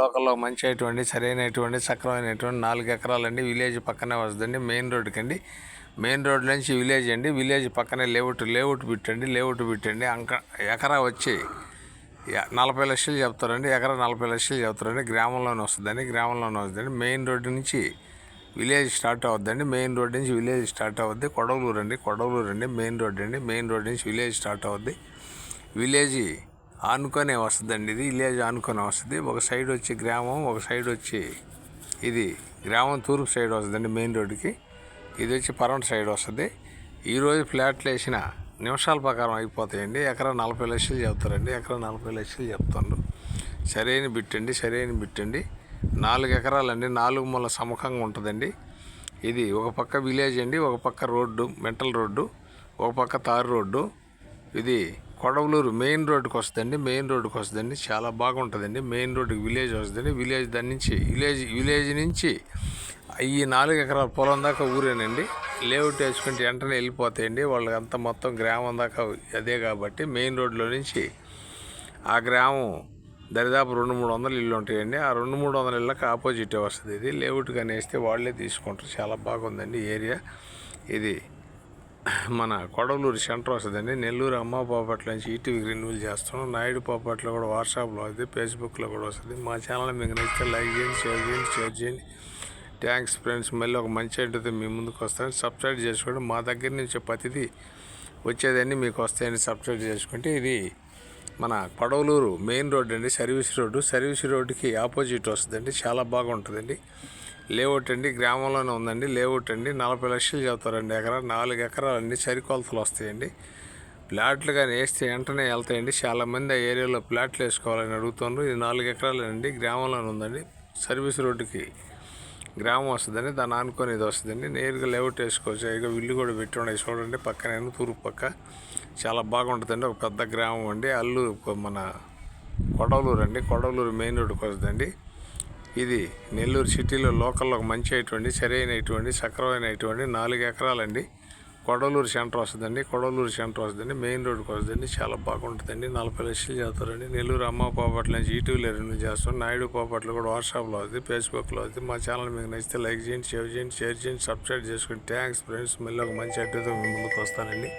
లోకల్లో మంచి అయినటువంటి సరైనటువంటి సక్రమైనటువంటి 4 ఎకరాలండి. విలేజ్ పక్కనే వస్తుందండి, మెయిన్ రోడ్డుకి అండి. మెయిన్ రోడ్ నుంచి విలేజ్ అండి. విలేజ్ పక్కనే లేఅవుట్ పెట్టండి. ఎకరా వచ్చి 40 లక్షలు చెప్తారండి. ఎకరా 40 లక్షలు చెప్తారండి. గ్రామంలోనే వస్తుందండి. మెయిన్ రోడ్డు నుంచి విలేజ్ స్టార్ట్ అవుద్దండి. మెయిన్ రోడ్ నుంచి విలేజ్ స్టార్ట్ అవుద్ది. కొడవలూరు అండి. మెయిన్ రోడ్ అండి. మెయిన్ రోడ్ నుంచి విలేజ్ స్టార్ట్ అవుద్ది. విలేజ్ ఆనుకొనే వస్తుందండి. ఇది విలేజ్ ఆనుకొని వస్తుంది. ఒక సైడ్ వచ్చి గ్రామం, ఒక సైడ్ వచ్చి ఇది గ్రామం తూర్పు సైడ్ వస్తుందండి మెయిన్ రోడ్డుకి. ఇది వచ్చి పరమట సైడ్ వస్తుంది. ఈరోజు ఫ్లాట్లు వేసిన నిమిషాల ప్రకారం అయిపోతాయండి. ఎకరా 40 లక్షలు చెప్తారండి. ఎకరా 40 లక్షలు చెప్తాను. సరైన బిట్టండి. 4 ఎకరాలండి. 4 మూల సముఖంగా ఉంటుందండి. ఇది ఒక పక్క విలేజ్ అండి, ఒక పక్క రోడ్డు, మెంటల్ రోడ్డు, ఒక పక్క తారు రోడ్డు. ఇది కొడవలూరు మెయిన్ రోడ్డుకి వస్తుందండి. చాలా బాగుంటుందండి. మెయిన్ రోడ్డుకి విలేజ్ వస్తుందండి. విలేజ్ నుంచి ఈ 4 ఎకరాల పొలం దాకా ఊరేనండి. లేఅవుట్ వేసుకుంటే వెంటనే వెళ్ళిపోతాయండి. వాళ్ళకంతా మొత్తం గ్రామం దాకా అదే కాబట్టి మెయిన్ రోడ్లో నుంచి ఆ గ్రామం దరిదాపు 200-300 ఇళ్ళు ఉంటాయండి. ఆ 200-300 ఇళ్ళకి ఆపోజిటే వస్తుంది. ఇది లేఅవుట్ కానీ వేస్తే వాళ్ళే తీసుకుంటారు. చాలా బాగుందండి ఏరియా. ఇది మన కొడవలూరు సెంటర్ వస్తుందండి. నెల్లూరు అమ్మ పాపట్ల నుంచి ఈటీవీకి రెన్యూల్ చేస్తున్నాం. నాయుడు పాపట్లో కూడా వాట్సాప్లో వస్తుంది, ఫేస్బుక్లో కూడా వస్తుంది. మా ఛానల్ మీకు నచ్చితే లైక్ చేయండి, షేర్ చేయండి. Thanks friends. మళ్ళీ ఒక మంచి అయితే మీ ముందుకు వస్తాను. సబ్స్క్రైబ్ చేసుకోండి. మా దగ్గర నుంచి ప్రతిదీ వచ్చేదాన్ని మీకు వస్తాయని సబ్స్క్రైబ్ చేసుకుంటే. ఇది మన కొడవలూరు మెయిన్ రోడ్ అండి, సర్వీస్ రోడ్డుకి ఆపోజిట్ వస్తుందండి. చాలా బాగుంటుందండి. లేఅవుట్ అండి, గ్రామంలోనే ఉందండి. లేఅవుట్ అండి. 40 లక్షలు చెబుతారండి ఎకరా. 4 ఎకరాలండి. సరికొలతలు వస్తాయండి. ప్లాట్లు కానీ వేస్తే వెంటనే వెళ్తాయండి. చాలామంది ఆ ఏరియాలో ప్లాట్లు వేసుకోవాలని అడుగుతున్నారు. ఇది 4 ఎకరాలండి. గ్రామంలోనే ఉందండి. సర్వీస్ రోడ్డుకి గ్రామం వస్తుందండి. దాన్ని ఆనుకొని ఇది వస్తుందండి. నేరుగా లేఅవుట్ వేసుకోవచ్చు. ఇక ఇల్లు కూడా పెట్టి ఉన్నాయి చూడండి. పక్కన తూర్పు పక్క చాలా బాగుంటుందండి. ఒక పెద్ద గ్రామం అండి. మన కొడవలూరు మెయిన్ రోడ్డుకి వస్తుందండి. ఇది నెల్లూరు సిటీలో లోకల్లో ఒక మంచి సరైనటువంటి సక్రమైనటువంటి 4 ఎకరాలండి. కొడవలూరు సెంటర్ వస్తుందండి. మెయిన్ రోడ్డుకి వస్తుందండి. చాలా బాగుంటుందండి. 40 లక్షలు చెబుతారండి. నెల్లూరు అమ్మ పాపట్ల నుంచి ఈటీవీలో రెన్యూ చేస్తాం. నాయుడు పాపట్లు కూడా వాట్సాప్లో అవుతుంది, ఫేస్బుక్లో అవుతుంది. మా ఛానల్ మీకు నచ్చితే లైక్ చేయండి, షేర్ చేయండి, సబ్స్క్రైబ్ చేసుకోండి. Thanks friends. మళ్ళీ ఒక మంచి అడ్డతో మీ ముందుకు వస్తానండి.